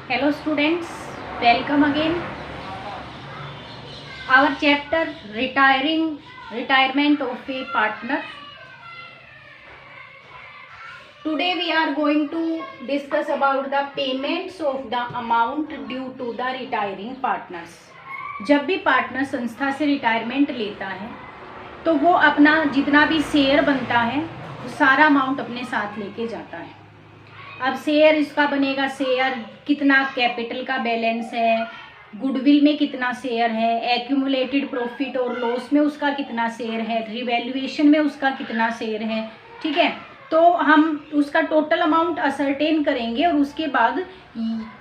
Hello students, welcome again. Our chapter retirement of a partner. Today we are going to discuss about the payments of the amount due to the retiring partners. जब भी partner संस्था से retirement लेता है तो वो अपना जितना भी शेयर बनता है वो सारा अमाउंट अपने साथ लेके जाता है। अब शेयर इसका बनेगा, शेयर कितना कैपिटल का बैलेंस है, गुडविल में कितना शेयर है, एक्यूमुलेटेड प्रॉफिट और लॉस में उसका कितना शेयर है, रिवैल्यूएशन में उसका कितना शेयर है। ठीक है, तो हम उसका टोटल अमाउंट असरटेन करेंगे और उसके बाद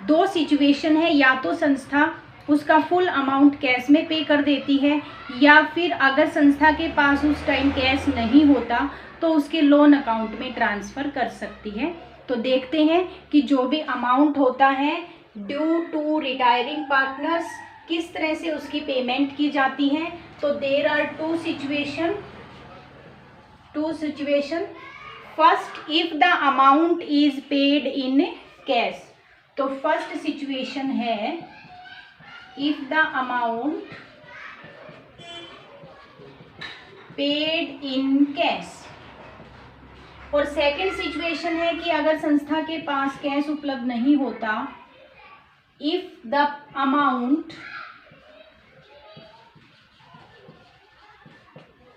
दो सिचुएशन है, या तो संस्था उसका फुल अमाउंट कैश में पे कर देती है, या फिर अगर संस्था के पास उस टाइम कैश नहीं होता तो उसके लोन अकाउंट में ट्रांसफ़र कर सकती है। तो देखते हैं कि जो भी अमाउंट होता है ड्यू टू रिटायरिंग पार्टनर्स किस तरह से उसकी पेमेंट की जाती है। तो there are two situation. First, if the amount is paid in cash. तो फर्स्ट सिचुएशन है if the amount paid in cash, और सेकंड सिचुएशन है कि अगर संस्था के पास कैश उपलब्ध नहीं होता, if the amount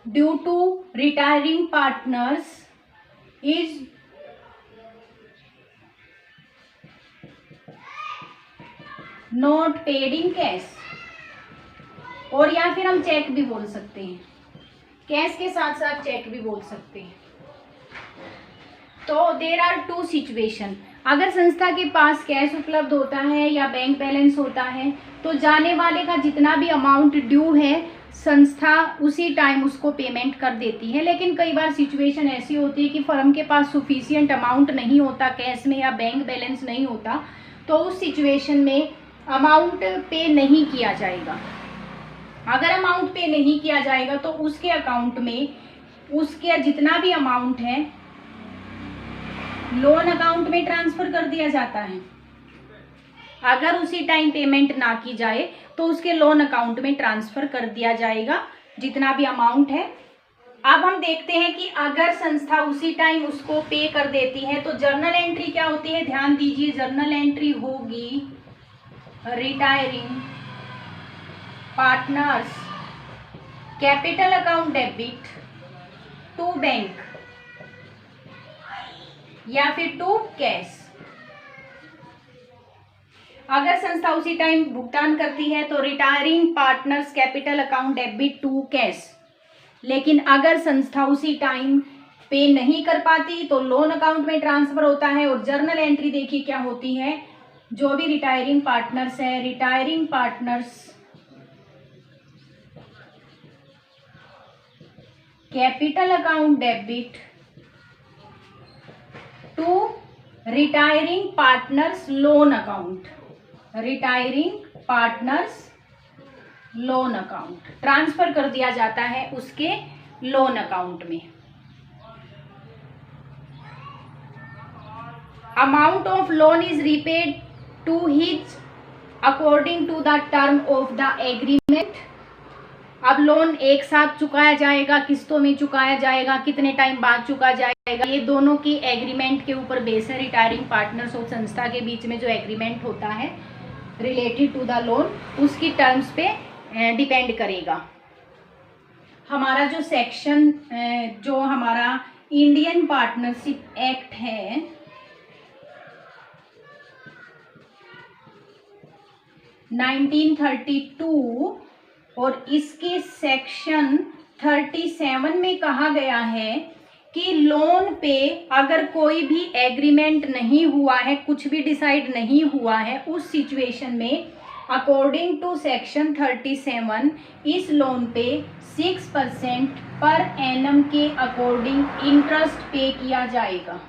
due to retiring partners is not paid in cash, और या फिर हम चेक भी बोल सकते हैं, कैश के साथ साथ चेक भी बोल सकते हैं। तो देर आर टू सिचुएशन। अगर संस्था के पास कैश उपलब्ध होता है या बैंक बैलेंस होता है तो जाने वाले का जितना भी अमाउंट ड्यू है संस्था उसी टाइम उसको पेमेंट कर देती है। लेकिन कई बार सिचुएशन ऐसी होती है कि फर्म के पास सफिशिएंट अमाउंट नहीं होता कैश में, या बैंक बैलेंस नहीं होता, तो उस सिचुएशन में अमाउंट पे नहीं किया जाएगा। अगर अमाउंट पे नहीं किया जाएगा तो उसके अकाउंट में उसके जितना भी अमाउंट है लोन अकाउंट में ट्रांसफर कर दिया जाता है। अगर उसी टाइम पेमेंट ना की जाए तो उसके लोन अकाउंट में ट्रांसफर कर दिया जाएगा जितना भी अमाउंट है। अब हम देखते हैं कि अगर संस्था उसी टाइम उसको पे कर देती है तो जर्नल एंट्री क्या होती है, ध्यान दीजिए। जर्नल एंट्री होगी retiring partners capital account debit to bank या फिर टू कैश। अगर संस्था उसी टाइम भुगतान करती है तो retiring partners capital account debit to cash. लेकिन अगर संस्था उसी टाइम पे नहीं कर पाती तो लोन अकाउंट में ट्रांसफर होता है। और जर्नल एंट्री देखिए क्या होती है, जो भी रिटायरिंग पार्टनर्स है, retiring partners capital account debit to retiring partners loan account, retiring partners loan account transfer कर दिया जाता है उसके लोन अकाउंट में। Amount of loan is repaid to his according to the term of the agreement. अब loan एक साथ चुकाया जाएगा, किस्तों में चुकाया जाएगा, कितने टाइम बाद चुका जाएगा, ये दोनों की एग्रीमेंट के ऊपर बेस है। रिटायरिंग पार्टनर्स और संस्था के बीच में जो एग्रीमेंट होता है रिलेटेड टू द लोन, उसकी टर्म्स पे डिपेंड करेगा। हमारा जो सेक्शन जो हमारा इंडियन पार्टनरशिप एक्ट है 1932, और इसके सेक्शन 37 में कहा गया है कि लोन पे अगर कोई भी एग्रीमेंट नहीं हुआ है, कुछ भी डिसाइड नहीं हुआ है, उस सिचुएशन में अकॉर्डिंग टू सेक्शन 37 इस लोन पे 6% पर एनम के अकॉर्डिंग इंटरेस्ट पे किया जाएगा।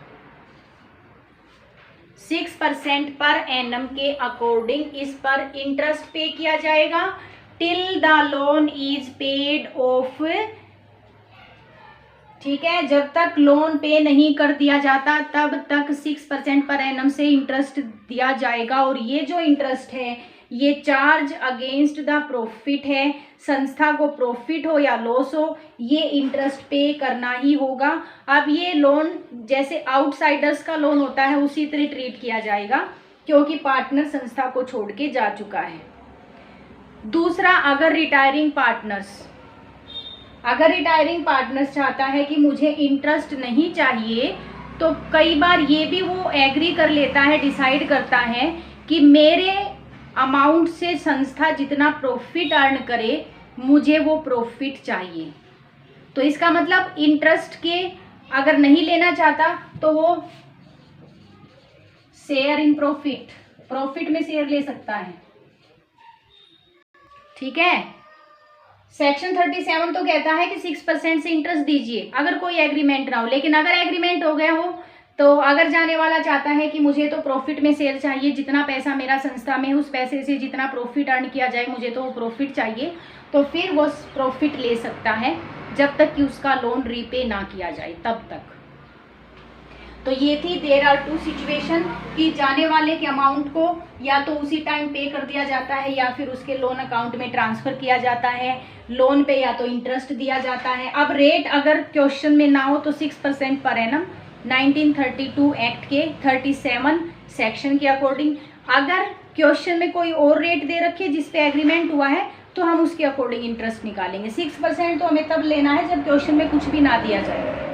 6% पर एनम के अकॉर्डिंग इस पर इंटरेस्ट पे किया जाएगा till the loan is paid of. ठीक है, जब तक लोन पे नहीं कर दिया जाता तब तक 6% पर एनम से इंटरेस्ट दिया जाएगा। और ये जो इंटरेस्ट है ये चार्ज अगेंस्ट द प्रॉफिट है। संस्था को प्रॉफिट हो या लॉस हो, ये इंटरेस्ट पे करना ही होगा। अब ये लोन जैसे आउटसाइडर्स का लोन होता है उसी तरह ट्रीट किया जाएगा, क्योंकि पार्टनर संस्था को छोड़ के जा चुका है। दूसरा, अगर रिटायरिंग पार्टनर्स चाहता है कि मुझे इंटरेस्ट नहीं चाहिए, तो कई बार ये भी वो एग्री कर लेता है, डिसाइड करता है कि मेरे अमाउंट से संस्था जितना प्रॉफिट अर्न करे मुझे वो प्रॉफिट चाहिए। तो इसका मतलब इंटरेस्ट के अगर नहीं लेना चाहता तो वो शेयर इन प्रॉफिट में शेयर ले सकता है। ठीक है, सेक्शन 37 तो कहता है कि 6% से इंटरेस्ट दीजिए अगर कोई एग्रीमेंट ना हो। लेकिन अगर एग्रीमेंट हो गया हो, तो अगर जाने वाला चाहता है कि मुझे तो प्रॉफिट में शेयर चाहिए, जितना पैसा मेरा संस्था में उस पैसे से जितना प्रॉफिट अर्न किया जाए मुझे तो वो प्रॉफिट चाहिए, तो फिर वो प्रॉफिट ले सकता है जब तक कि उसका लोन रीपे ना किया जाए तब तक। तो ये थी देयर आर टू सिचुएशन कि जाने वाले के अमाउंट को या तो उसी टाइम पे कर दिया जाता है या फिर उसके लोन अकाउंट में ट्रांसफर किया जाता है। लोन पे या तो इंटरेस्ट दिया जाता है। अब रेट अगर क्वेश्चन में ना हो तो 6% पर एनम 1932 एक्ट के 37 सेक्शन के अकॉर्डिंग। अगर क्वेश्चन में कोई और रेट दे रखे जिसपे एग्रीमेंट हुआ है तो हम उसके अकॉर्डिंग इंटरेस्ट निकालेंगे। 6% तो हमें तब लेना है जब क्वेश्चन में कुछ भी ना दिया जाए,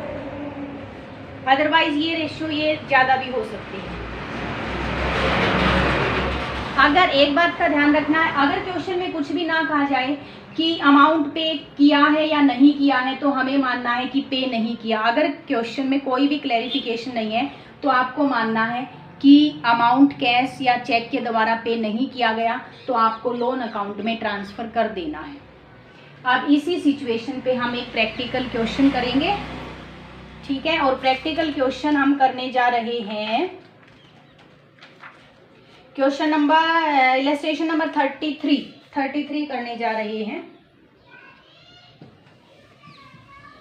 अदरवाइज ये रेशियो ये ज़्यादा भी हो सकती है। अगर एक बात का ध्यान रखना है, अगर क्वेश्चन में कुछ भी ना कहा जाए कि अमाउंट पे किया है या नहीं किया है, तो हमें मानना है कि पे नहीं किया। अगर क्वेश्चन में कोई भी क्लैरिफिकेशन नहीं है तो आपको मानना है कि अमाउंट कैश या चेक के द्वारा पे नहीं किया गया, तो आपको लोन अकाउंट में ट्रांसफ़र कर देना है। अब इसी सिचुएशन पे हम एक प्रैक्टिकल क्वेश्चन करेंगे। ठीक है, और प्रैक्टिकल क्वेश्चन हम करने जा रहे हैं क्वेश्चन नंबर इलस्ट्रेशन नंबर 33 करने जा रहे हैं।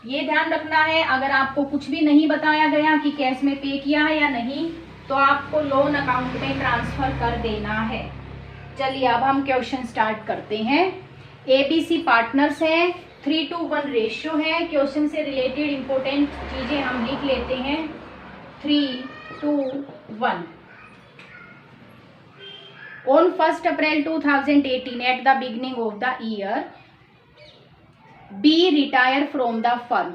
ये ध्यान रखना है, अगर आपको कुछ भी नहीं बताया गया कि कैश में पे किया है या नहीं, तो आपको लोन अकाउंट में ट्रांसफर कर देना है। चलिए अब हम क्वेश्चन स्टार्ट करते हैं। ABC पार्टनर्स हैं, 3:1 रेशियो है। क्वेश्चन से रिलेटेड इंपॉर्टेंट चीजें हम लिख लेते हैं। 3:1 On 1st April 2018 at the beginning of the year, B retire from the firm।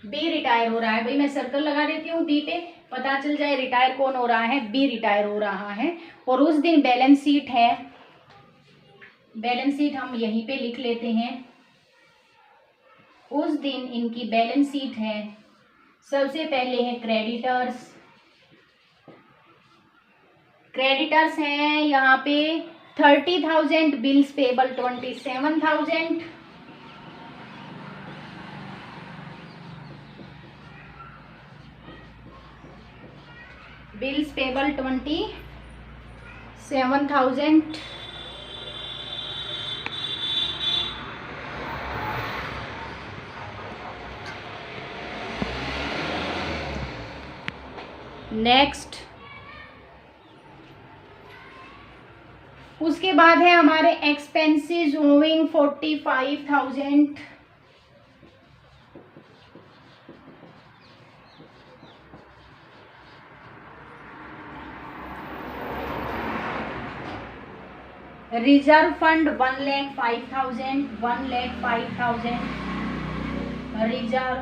B retire हो रहा है, भाई मैं सर्कल लगा देती हूँ B पे, पता चल जाए रिटायर कौन हो रहा है, B रिटायर हो रहा है। और उस दिन बैलेंस शीट है, बैलेंस शीट हम यहीं पे लिख लेते हैं। उस दिन इनकी बैलेंस शीट है, सबसे पहले है क्रेडिटर्स हैं यहाँ पे 30,000, bills payable 27,000, bills payable 27,000। Next, उसके बाद है हमारे expenses owing 45,000, reserve fund 1,05,000 reserve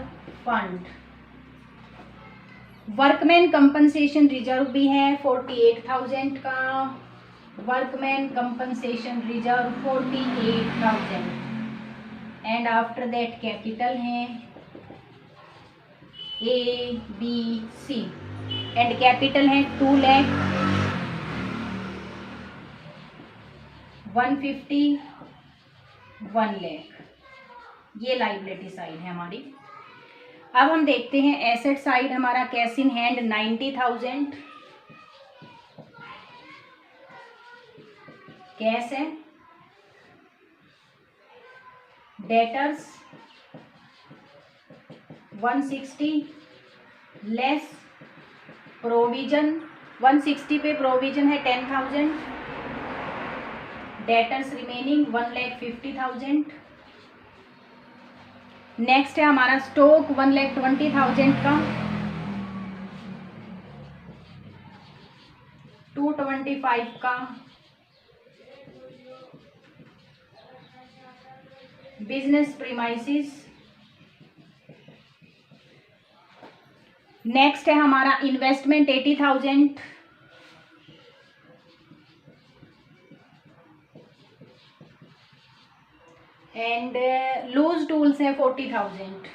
fund. Workman compensation reserve भी है 48,000 का, workman compensation reserve 48,000। And after that capital है ABC एंड कैपिटल है 2 लाख 150 1 लाख। ये लाइबिलिटी साइड है हमारी। अब हम देखते हैं एसेट साइड। हमारा कैश इन हैंड 90,000 कैश है। डेटर्स 160 लेस प्रोविजन, 160 पे प्रोविजन है 10,000, डेटर्स रिमेनिंग 1,50,000। नेक्स्ट है हमारा स्टॉक 1,20,000 का, 225 का, बिजनेस प्रीमाइसिस। नेक्स्ट है हमारा इन्वेस्टमेंट 80,000, एंड लूज टूल्स है 40,000।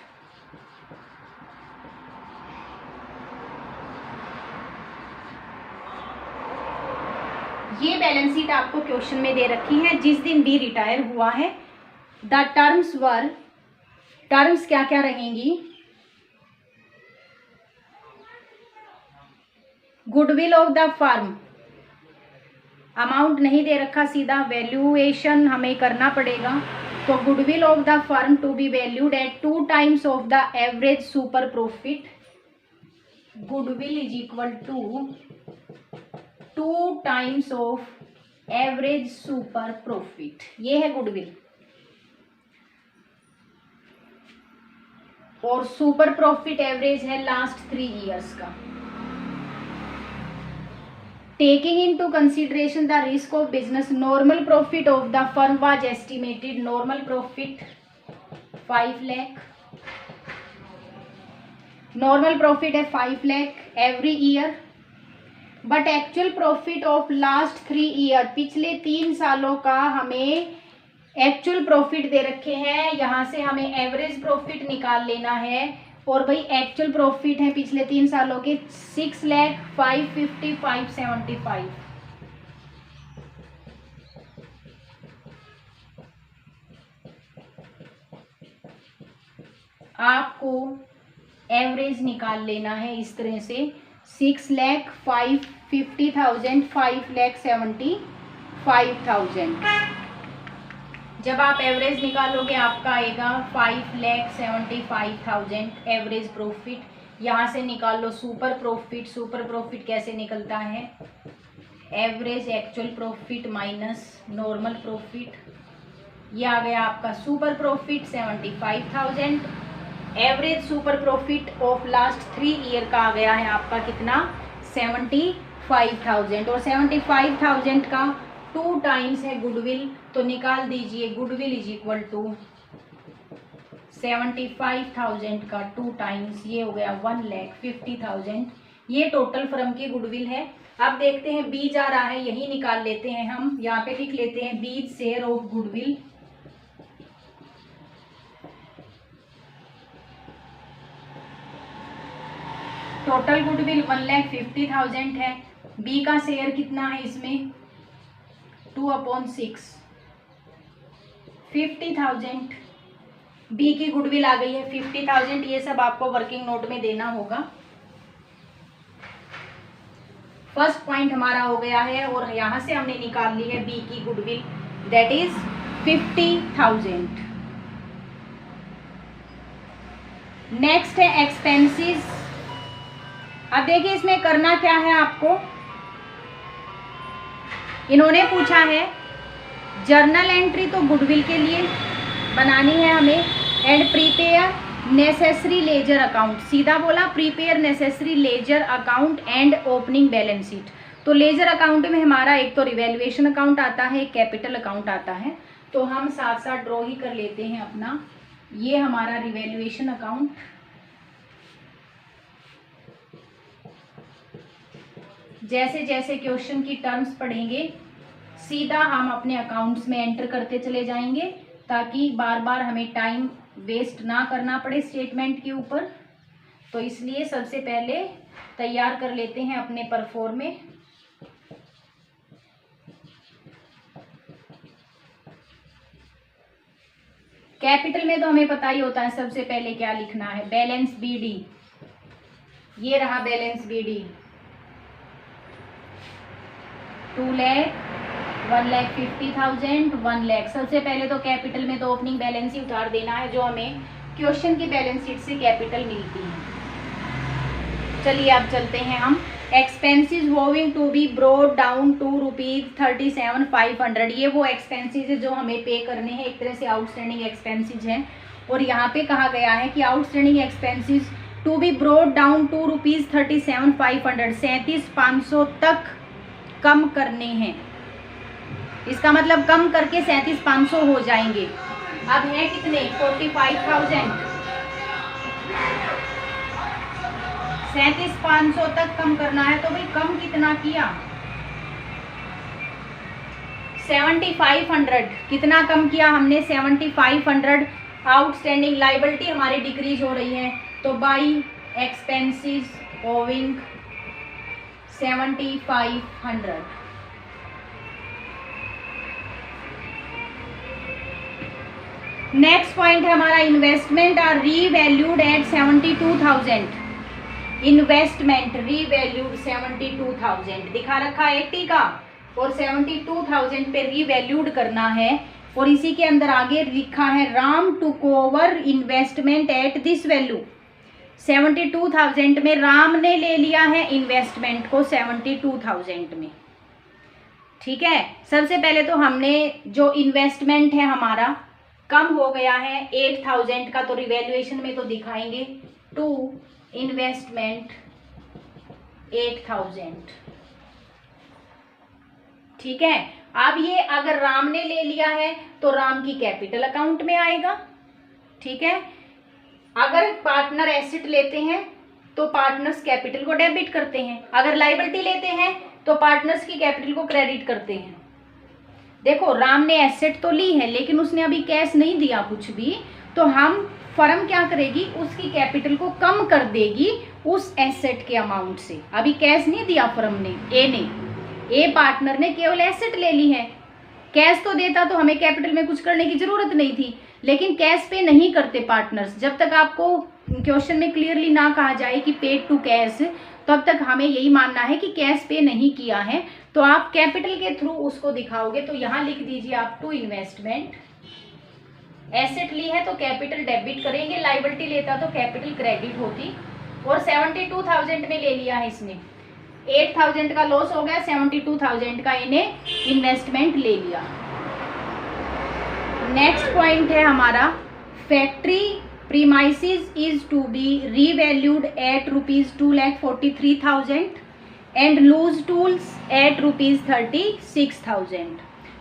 ये बैलेंस शीट आपको क्वेश्चन में दे रखी है। जिस दिन बी रिटायर हुआ है, द टर्म्स वर, टर्म्स क्या क्या रहेंगी, goodwill of the firm, amount नहीं दे रखा, सीधा वैल्यूएशन हमें करना पड़ेगा। तो goodwill of the firm to be valued at 2 times of the average super profit, goodwill is equal to 2 times of average super profit, ये है गुडविल। और सुपर प्रॉफिट एवरेज है लास्ट 3 years का। Taking into consideration the risk of business, normal profit of the firm was estimated, normal profit 5 lakh, normal profit है 5 lakh every year, but actual profit of last 3 year, पिछले 3 सालों का हमें actual profit दे रखे हैं। यहाँ से हमें एवरेज प्रॉफिट निकाल लेना है, और भाई एक्चुअल प्रॉफिट है पिछले 3 सालों के 6,05,575। आपको एवरेज निकाल लेना है इस तरह से, 6,05,50,000, 5,75,000। जब आप एवरेज निकालोगे आपका आएगा 5,75,000 एवरेज प्रॉफिट। यहाँ से निकाल लो सुपर प्रॉफिट, सुपर प्रॉफिट कैसे निकलता है, average actual profit minus normal profit, ये आ गया आपका super profit 75,000। Average super profit of last 3 year का आ गया है आपका कितना, 75,000, और 75,000 का 2 times है गुडविल, तो निकाल दीजिए गुडविल इज इक्वल टू 75,000 का 2 times, ये हो गया 1,50,000। ये टोटल फर्म की गुडविल है। अब देखते हैं बी जा रहा है, यही निकाल लेते हैं हम, यहाँ पे लिख लेते हैं B share of goodwill. Total goodwill 1,50,000 है, बी का शेयर कितना है इसमें 2/6, 50,000। बी की गुडविल आ गई है 50,000, ये सब आपको वर्किंग नोट में देना होगा। फर्स्ट पॉइंट हमारा हो गया है, और यहां से हमने निकाल ली है बी की गुडविल, दैट इज 50,000। नेक्स्ट है एक्सपेंसेस। अब देखिए इसमें करना क्या है आपको, इन्होंने पूछा है जर्नल एंट्री तो गुडविल के लिए बनानी है हमें, and prepare necessary ledger account, सीधा बोला prepare necessary ledger account and opening balance sheet. तो लेजर अकाउंट में हमारा एक तो रिवैल्यूएशन अकाउंट आता है, कैपिटल अकाउंट आता है, तो हम साथ साथ ड्रॉ ही कर लेते हैं अपना। ये हमारा रिवैल्यूएशन अकाउंट, जैसे जैसे क्वेश्चन की टर्म्स पढ़ेंगे सीधा हम अपने अकाउंट्स में एंटर करते चले जाएंगे, ताकि बार बार हमें टाइम वेस्ट ना करना पड़े स्टेटमेंट के ऊपर। तो इसलिए सबसे पहले तैयार कर लेते हैं अपने परफॉर्मे। कैपिटल में तो हमें पता ही होता है सबसे पहले क्या लिखना है, बैलेंस बीडी, ये रहा बैलेंस बीडी 2 लाख, 1,50,000, 1 लाख। सबसे पहले तो कैपिटल में तो ओपनिंग बैलेंस ही उतार देना है, जो हमें क्वेश्चन की बैलेंस शीट से कैपिटल मिलती है। चलिए अब चलते हैं हम। Expenses having to be brought down to ₹37,500। ये वो एक्सपेंसेस है जो हमें पे करने हैं, एक तरह से आउटस्टैंडिंग एक्सपेंसेस हैं। और यहाँ पे कहा गया है कि outstanding expenses to be brought down to ₹37,500, 37,500 तक कम करने हैं। इसका मतलब कम करके 37,500 हो जाएंगे। अब है कितने? 45,000। 37,500 तक कम करना है, तो भाई कम कितना किया? 7,500। कितना कम किया हमने? 7,500। आउटस्टैंडिंग लाइबिलिटी हमारी डिक्रीज हो रही है, तो by expenses owing 7,500। Next point है हमारा investment are revalued at 72,000। Investment revalued 72,000 दिखा रखा है 80 का, और 72,000 पे रीवैल्यूड करना है। और इसी के अंदर आगे लिखा है Ram took over investment at this value. 72,000 में राम ने ले लिया है इन्वेस्टमेंट को 72,000 में। ठीक है, सबसे पहले तो हमने जो इन्वेस्टमेंट है हमारा कम हो गया है 8,000 का, तो रिवैल्यूएशन में तो दिखाएंगे टू इन्वेस्टमेंट 8,000। ठीक है, अब ये अगर राम ने ले लिया है तो राम की कैपिटल अकाउंट में आएगा। ठीक है, अगर पार्टनर एसेट लेते हैं तो पार्टनर्स कैपिटल को डेबिट करते हैं, अगर लायबिलिटी लेते हैं तो पार्टनर्स की कैपिटल को क्रेडिट करते हैं। देखो, राम ने एसेट तो ली है लेकिन उसने अभी कैश नहीं दिया कुछ भी, तो हम फर्म क्या करेगी? उसकी कैपिटल को कम कर देगी उस एसेट के अमाउंट से। अभी कैश नहीं दिया फर्म ने, ए पार्टनर ने केवल एसेट ले ली है। कैश तो देता तो हमें कैपिटल में कुछ करने की जरूरत नहीं थी, लेकिन कैश पे नहीं करते पार्टनर्स। जब तक आपको क्वेश्चन में क्लियरली ना कहा जाए कि पेड टू कैश, तब तक हमें यही मानना है कि कैश पे नहीं किया है, तो आप कैपिटल के थ्रू उसको दिखाओगे। तो यहाँ लिख दीजिए आप टू इन्वेस्टमेंट। एसेट ली है तो कैपिटल डेबिट करेंगे, लायबिलिटी लेता तो कैपिटल क्रेडिट होती। और 72,000 में ले लिया है इसने, 8,000 का लॉस हो गया, 72,000 का इन्हें इन्वेस्टमेंट ले लिया। नेक्स्ट पॉइंट है हमारा factory premises is to be revalued at ₹2,43,000 and loose tools at ₹36,000।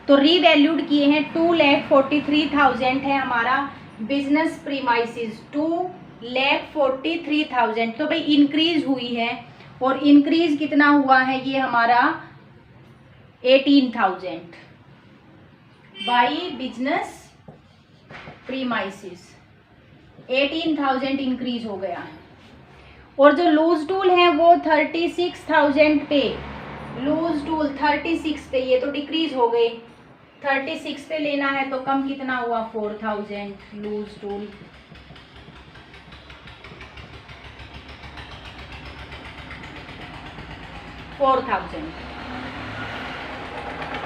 तो रीवैल्यूड किए हैं 2,43,000 है हमारा बिजनेस प्रीमाइसिस, 2,43,000। तो भाई इंक्रीज हुई है, और इंक्रीज कितना हुआ है? ये हमारा 18,000 बाई बिजनेस प्रीमाइसिस, 18,000 इंक्रीज हो गया है। और जो लूज टूल है वो 36,000 पे, लूज टूल 36 पे, ये तो डिक्रीज हो गई। 36 पे लेना है तो कम कितना हुआ? 4,000 लूज टूल।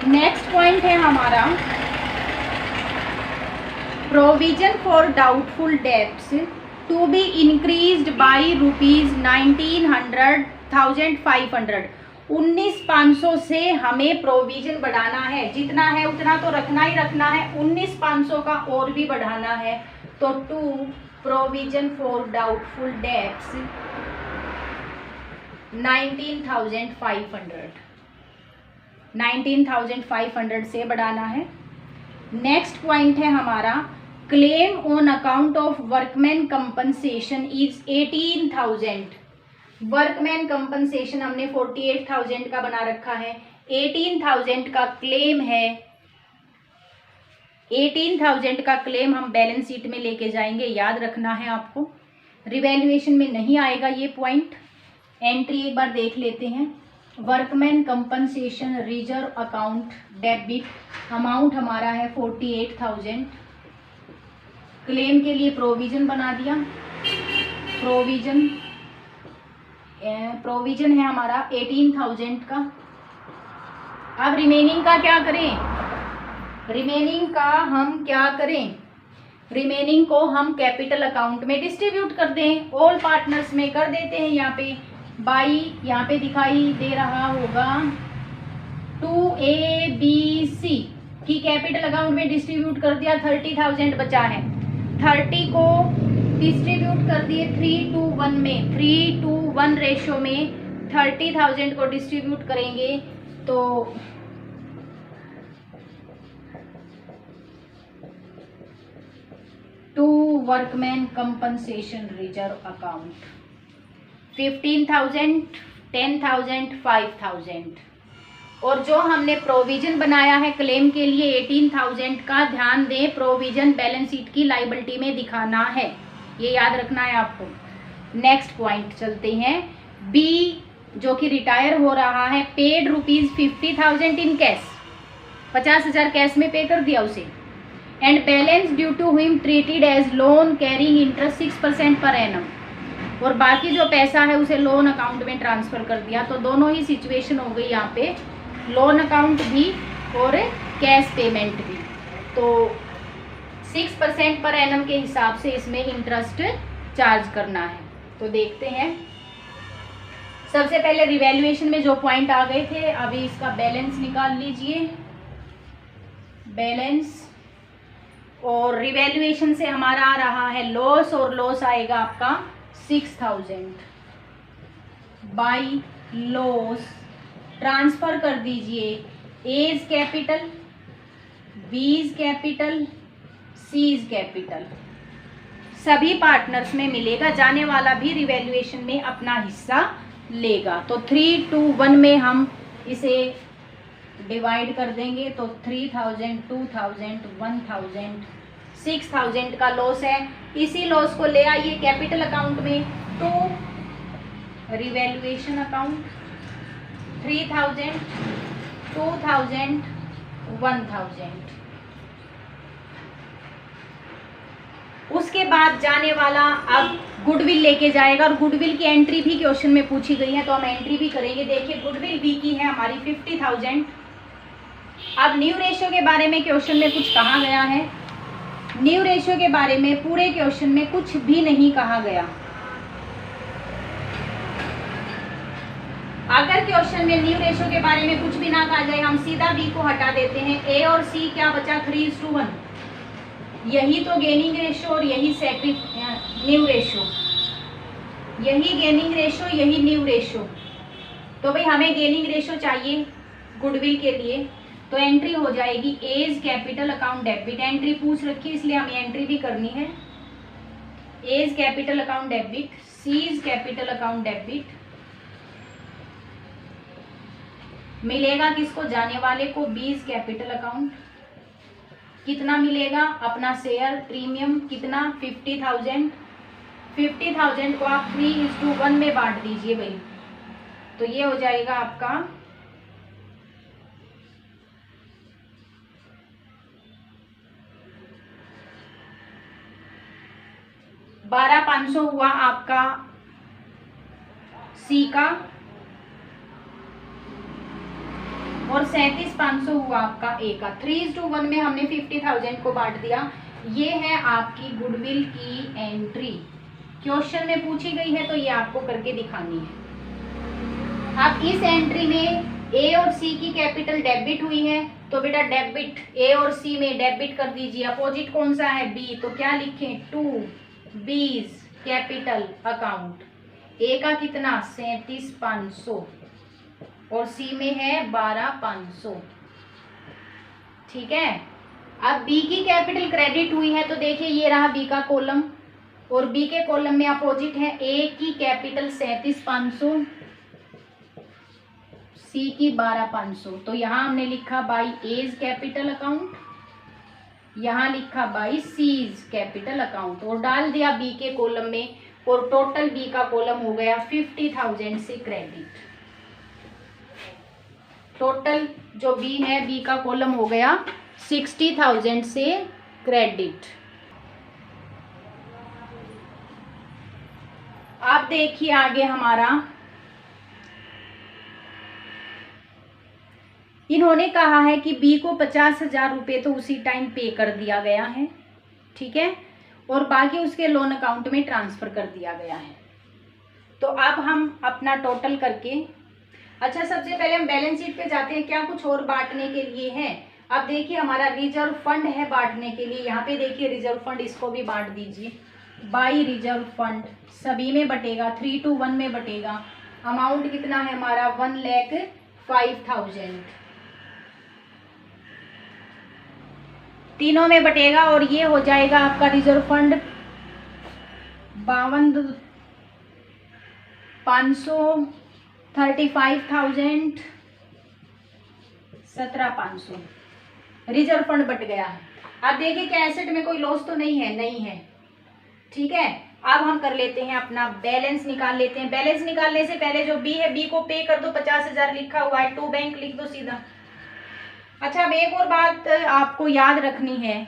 नेक्स्ट पॉइंट है हमारा provision for doubtful debts to be increased by ₹19,500। 19,500 से हमें प्रोविजन बढ़ाना है, जितना है उतना तो रखना ही रखना है, 19,500 का और भी बढ़ाना है। तो to provision for doubtful debts 19,500, 19,500 से बढ़ाना है। नेक्स्ट पॉइंट है हमारा claim on account of workman compensation is 18,000। Workman compensation हमने 48,000 का बना रखा है, 18,000 का क्लेम है। 18,000 का क्लेम हम बैलेंस शीट में लेके जाएंगे, याद रखना है आपको। रिवैल्यूएशन में नहीं आएगा ये पॉइंट। एंट्री एक बार देख लेते हैं। Workman compensation reserve account debit, amount हमारा है 48,000। क्लेम के लिए प्रोविजन बना दिया, प्रोविजन है हमारा 18,000 का। अब रिमेनिंग का क्या करें? रिमेनिंग का हम क्या करें? रिमेनिंग को हम कैपिटल अकाउंट में डिस्ट्रीब्यूट कर दें, ऑल पार्टनर्स में कर देते हैं। यहाँ पे बाई यहाँ पे दिखाई दे रहा होगा 2ABC की कैपिटल अकाउंट में डिस्ट्रीब्यूट कर दिया, 30,000 बचा है। 30 को डिस्ट्रीब्यूट कर दिए 3:1 में, 3:1 रेशो में 30,000 को डिस्ट्रीब्यूट करेंगे तो to workman compensation reserve account 15,000, 10,000, 5,000। और जो हमने प्रोविजन बनाया है क्लेम के लिए 18,000 का, ध्यान दें प्रोविजन बैलेंस शीट की लायबिलिटी में दिखाना है, ये याद रखना है आपको। नेक्स्ट पॉइंट चलते हैं। बी जो कि रिटायर हो रहा है, पेड ₹50,000 इन कैश, 50,000 कैश में पे कर दिया उसे। And balance due to him treated as loan carrying interest 6% पर एनम, और बाकी जो पैसा है उसे लोन अकाउंट में ट्रांसफर कर दिया। तो दोनों ही सिचुएशन हो गई यहाँ पे, लोन अकाउंट भी और कैश पेमेंट भी। तो 6% पर एनम के हिसाब से इसमें इंटरेस्ट चार्ज करना है। तो देखते हैं, सबसे पहले रिवैल्यूएशन में जो पॉइंट आ गए थे, अभी इसका बैलेंस निकाल लीजिए, बैलेंस। और रिवैल्यूएशन से हमारा आ रहा है लॉस, और लॉस आएगा आपका 6,000 बाई लॉस। ट्रांसफर कर दीजिए A's capital, B's capital, C's capital, सभी पार्टनर्स में मिलेगा, जाने वाला भी रिवैल्यूएशन में अपना हिस्सा लेगा। तो 3:1 में हम इसे डिवाइड कर देंगे तो 3,000, 2,000, 1,000, 6,000 का लॉस है। इसी लॉस को ले आइए कैपिटल अकाउंट में, तो रिवैल्यूएशन अकाउंट 3,000, 2,000, 1,000। उसके बाद जाने वाला अब गुडविल लेके जाएगा, और गुडविल की एंट्री भी क्वेश्चन में पूछी गई है तो हम एंट्री भी करेंगे। देखिए गुडविल बी की है हमारी 50,000। अब न्यू रेशियो के बारे में क्वेश्चन में कुछ कहा गया है, न्यू रेशियो के बारे में पूरे क्वेश्चन में कुछ भी नहीं कहा गया। अगर क्वेश्चन में न्यू रेशियो के बारे में कुछ भी ना कहा जाए, हम सीधा बी को हटा देते हैं। ए और सी क्या बचा, 3:1, यही तो गेनिंग रेशियो और यही न्यू रेशियो, यही गेनिंग रेशियो, यही न्यू रेशियो। तो भाई हमें गेनिंग रेशियो चाहिए गुडविल के लिए, तो एंट्री हो जाएगी A's capital account debit. Entry पूछ रखी है इसलिए हमें एंट्री भी करनी है। A's capital account debit, C's capital account debit, मिलेगा किसको, जाने वाले को, बीज कैपिटल अकाउंट। कितना मिलेगा, अपना शेयर प्रीमियम कितना, 50,000। 50,000 को आप 3:1 में बांट दीजिए भाई, तो ये हो जाएगा आपका 12,500 हुआ आपका सी का, और 37,500 हुआ आपका ए का। 3:1 में हमने 50,000 को बांट दिया। ये है आपकी गुडविल की एंट्री, क्वेश्चन में पूछी गई है तो ये आपको करके दिखानी है। अब इस एंट्री में ए और सी की कैपिटल डेबिट हुई है, तो बेटा डेबिट ए और सी में डेबिट कर दीजिए। अपोजिट कौन सा है, बी, तो क्या लिखें, टू बीज कैपिटल अकाउंट। ए का कितना, 37,500, और सी में है 12,500। ठीक है। अब बी की कैपिटल क्रेडिट हुई है, तो देखिए ये रहा बी का कॉलम, और बी के कॉलम में अपोजिट है ए की कैपिटल 37,500, सी की 12,500। तो यहाँ हमने लिखा बाई एज कैपिटल अकाउंट, यहाँ लिखा बाई सीज कैपिटल अकाउंट, और डाल दिया बी के कॉलम में, और टोटल बी का कॉलम हो गया 50,000 से क्रेडिट। टोटल जो बी है, बी का कॉलम हो गया 60,000 से क्रेडिट। अब देखिए आगे हमारा, इन्होंने कहा है कि बी को 50,000 रुपये तो उसी टाइम पे कर दिया गया है, ठीक है, और बाकी उसके लोन अकाउंट में ट्रांसफ़र कर दिया गया है। तो अब हम अपना टोटल करके, अच्छा सबसे पहले हम बैलेंस शीट पे जाते हैं, क्या कुछ और बांटने के लिए है। अब देखिए हमारा रिजर्व फंड है बांटने के लिए, यहाँ पे देखिए रिजर्व फंड, इसको भी बांट दीजिए बाई रिजर्व फंड, सभी में बटेगा, 3 to 1 में बटेगा। अमाउंट कितना है हमारा 1,05,000, तीनों में बटेगा, और ये हो जाएगा आपका reserve fund 52,500, 35,000, 17,500 reserve fund but गया है। अब देखिए क्या एसेट में कोई लॉस तो नहीं है, नहीं है, ठीक है। अब हम कर लेते हैं अपना बैलेंस निकाल लेते हैं। बैलेंस निकालने से पहले जो बी है, बी को पे कर दो, 50,000 लिखा हुआ है, टू बैंक लिख दो सीधा। अच्छा अब एक और बात आपको याद रखनी है,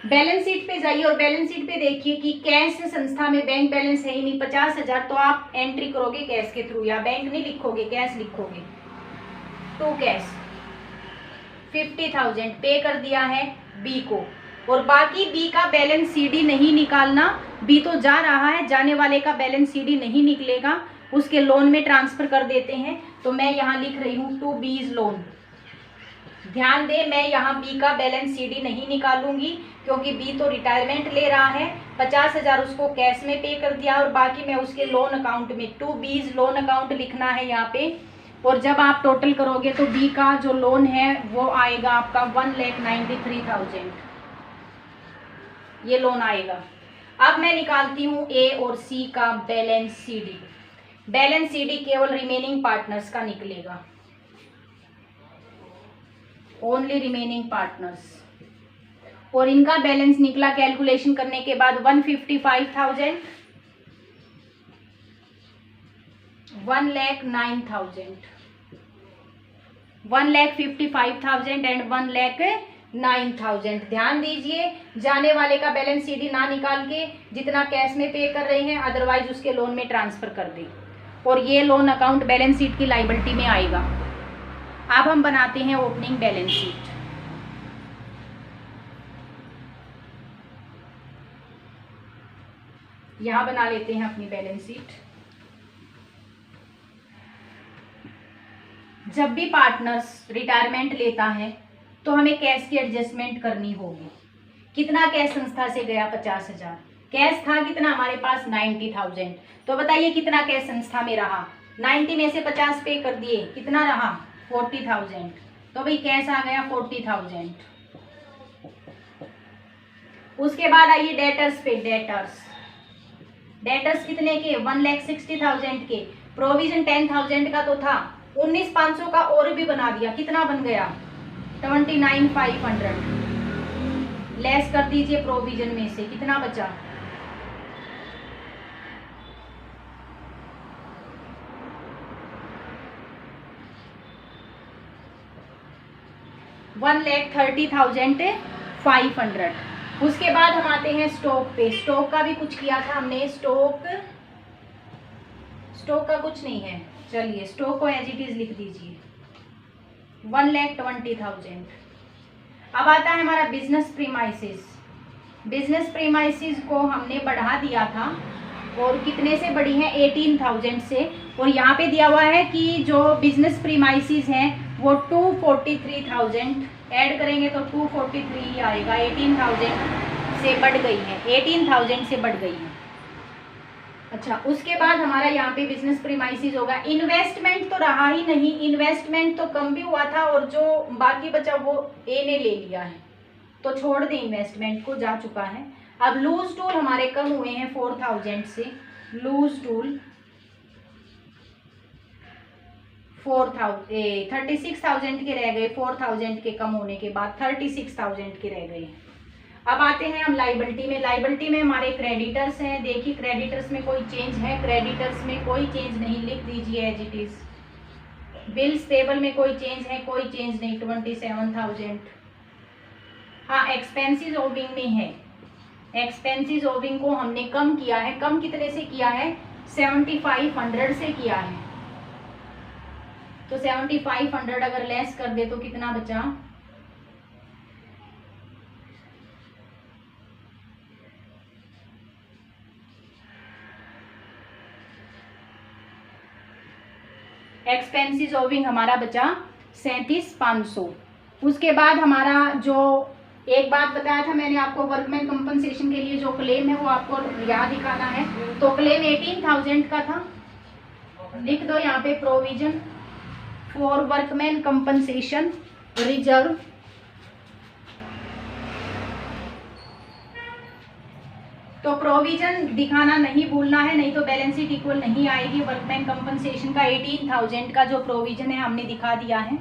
बैलेंस शीट पे जाइए और बैलेंस शीट पे देखिए कि कैश संस्था में बैंक बैलेंस है ही नहीं 50,000, तो आप एंट्री करोगे कैश के थ्रू, या बैंक नहीं लिखोगे, कैश लिखोगे। टू कैश 50,000 पे कर दिया है बी को, और बाकी बी का बैलेंस सीडी नहीं निकालना, बी तो जा रहा है, जाने वाले का बैलेंस सीडी नहीं निकलेगा, उसके लोन में ट्रांसफर कर देते हैं। तो मैं यहाँ लिख रही हूँ टू बीज लोन। ध्यान दे, मैं यहाँ बी का बैलेंस सीडी नहीं निकालूंगी, क्योंकि बी तो रिटायरमेंट ले रहा है, 50,000 उसको कैश में पे कर दिया, और बाकी मैं उसके लोन अकाउंट में, टू बीज लोन अकाउंट लिखना है यहाँ पे। और जब आप टोटल करोगे तो बी का जो लोन है वो आएगा आपका 1,93,000, ये लोन आएगा। अब मैं निकालती हूँ ए और सी का बैलेंस सीडी। बैलेंस सीडी केवल रिमेनिंग पार्टनर्स का निकलेगा, ओनली रिमेनिंग पार्टनर्स, और इनका बैलेंस निकला कैलकुलेशन करने के बाद 1,55,000, 1,09,000, 1,55,000 एंड 1,09,000। ध्यान दीजिए, जाने वाले का बैलेंस सीडी ना निकाल के जितना कैश में पे कर रहे हैं, अदरवाइज उसके लोन में ट्रांसफर कर दें, और ये लोन अकाउंट बैलेंस शीट की लायबिलिटी में आएगा। अब हम बनाते हैं ओपनिंग बैलेंस शीट। यहां बना लेते हैं अपनी बैलेंस शीट। जब भी पार्टनर्स रिटायरमेंट लेता है तो हमें कैश की एडजस्टमेंट करनी होगी। कितना कैश संस्था से गया 50,000, कैश था कितना हमारे पास 90,000, तो बताइए कितना कैश संस्था में रहा, 90 में से 50 पे कर दिए, कितना रहा 40,000, तो भाई कैश आ गया 40,000। उसके बाद आइए डेटर्स पे, डेटर्स कितने के 1,60,000 के, प्रोविजन 10,000 का तो था, 19,500 का और भी बना दिया, कितना बन गया 29,500, लेस कर दीजिए प्रोविजन में से, कितना बचा 1,30,500। उसके बाद हम आते हैं स्टॉक पे। स्टॉक का भी कुछ किया था हमने, स्टॉक का कुछ नहीं है, चलिए स्टॉक को एज इट इज लिख दीजिए 1,20,000। अब आता है हमारा बिजनेस प्रीमाइसेस। बिजनेस प्रीमाइसेस को हमने बढ़ा दिया था, और कितने से बढ़ी है 18,000 से, और यहाँ पे दिया हुआ है कि जो बिजनेस प्रीमाइसेस हैं वो 243,000 ऐड करेंगे तो 243 आएगा, 18,000 से बढ़ गई है, 18,000 से बढ़ गई है। अच्छा, उसके बाद हमारा यहाँ पे बिजनेस प्रीमाइसेस होगा। इन्वेस्टमेंट तो रहा ही नहीं, इन्वेस्टमेंट तो कम भी हुआ था, और जो बाकी बचा वो ए ने ले लिया है, तो छोड़ दें इन्वेस्टमेंट को, जा चुका है। अब लूज टूल हमारे कम हुए हैं 4,000 से, लूज टूल 36,000 के रह गए, 4,000 के कम होने के बाद 36,000 के रह गए। अब आते हैं हम लाइबिलिटी में। लाइबिलिटी में हमारे क्रेडिटर्स हैं, देखिए क्रेडिटर्स में कोई चेंज है, क्रेडिटर्स में कोई चेंज नहीं, लिख दीजिए as it is. Bills payable में कोई चेंज है, कोई चेंज नहीं, 27,000। हाँ, एक्सपेंसिस ओविंग में है, एक्सपेंसिस ओविंग को हमने कम किया है। कम कितने से किया है 7,500 से किया है, तो 7,500 अगर लेस कर दे तो कितना बचा एक्सपेंसिस ओविंग हमारा बचा 37,500। उसके बाद हमारा जो एक बात बताया था मैंने आपको, वर्कमैन कंपनसेशन के लिए जो क्लेम है वो आपको याद दिखाना है। तो क्लेम 18,000 का था, लिख दो यहाँ पे provision for workman compensation reserve. तो प्रोविजन दिखाना नहीं भूलना है, नहीं तो बैलेंस शीट इक्वल नहीं आएगी। वर्कमैन कंपनसेशन का 18,000 का जो प्रोविजन है हमने दिखा दिया है।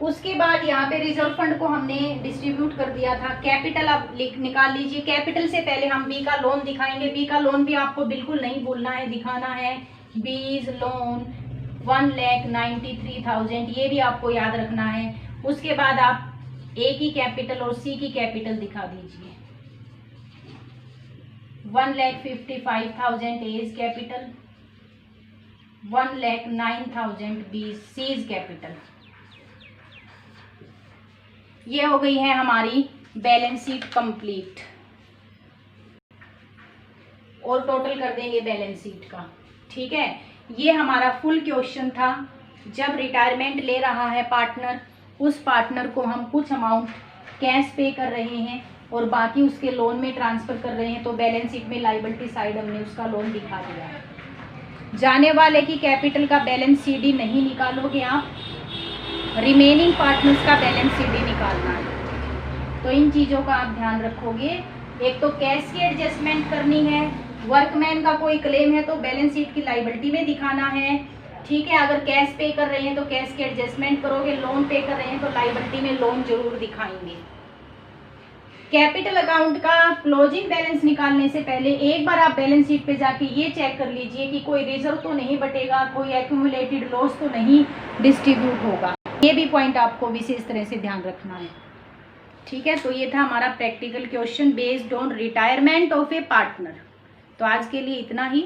उसके बाद यहाँ पे रिजर्व फंड को हमने डिस्ट्रीब्यूट कर दिया था। कैपिटल आप निकाल लीजिए। कैपिटल से पहले हम बी का लोन दिखाएंगे। बी का लोन भी आपको बिल्कुल नहीं भूलना है, दिखाना है। बीज लोन 1,93,000, ये भी आपको याद रखना है। उसके बाद आप ए की कैपिटल और सी की कैपिटल दिखा दीजिए। 1,55,000 A's capital, 1,09,000 B C's capital. ये हो गई है हमारी बैलेंस शीट कंप्लीट। और टोटल कर देंगे बैलेंस शीट का, ठीक है। ये हमारा फुल क्वेश्चन था। जब रिटायरमेंट ले रहा है पार्टनर, उस पार्टनर को हम कुछ अमाउंट कैश पे कर रहे हैं और बाकी उसके लोन में ट्रांसफ़र कर रहे हैं, तो बैलेंस शीट में लायबिलिटी साइड हमने उसका लोन दिखा दिया है। जाने वाले की कैपिटल का बैलेंस सीडी नहीं निकालोगे आप, रिमेनिंग पार्टनर्स का बैलेंस सीडी निकालना है। तो इन चीज़ों का आप ध्यान रखोगे। एक तो कैश की एडजस्टमेंट करनी है, वर्कमैन का कोई क्लेम है तो बैलेंस शीट की लायबिलिटी में दिखाना है, ठीक है। अगर कैश पे कर रहे हैं तो कैश की एडजस्टमेंट करोगे, लोन पे कर रहे हैं तो लायबिलिटी में लोन जरूर दिखाएंगे। कैपिटल अकाउंट का क्लोजिंग बैलेंस निकालने से पहले एक बार आप बैलेंस शीट पे जाके ये चेक कर लीजिए कि कोई रिजर्व तो नहीं बटेगा, कोई एक्यूमुलेटेड लॉस तो नहीं डिस्ट्रीब्यूट होगा। ये भी पॉइंट आपको विशेष तरह से ध्यान रखना है, ठीक है। तो ये था हमारा practical question based on retirement of A partner. तो आज के लिए इतना ही।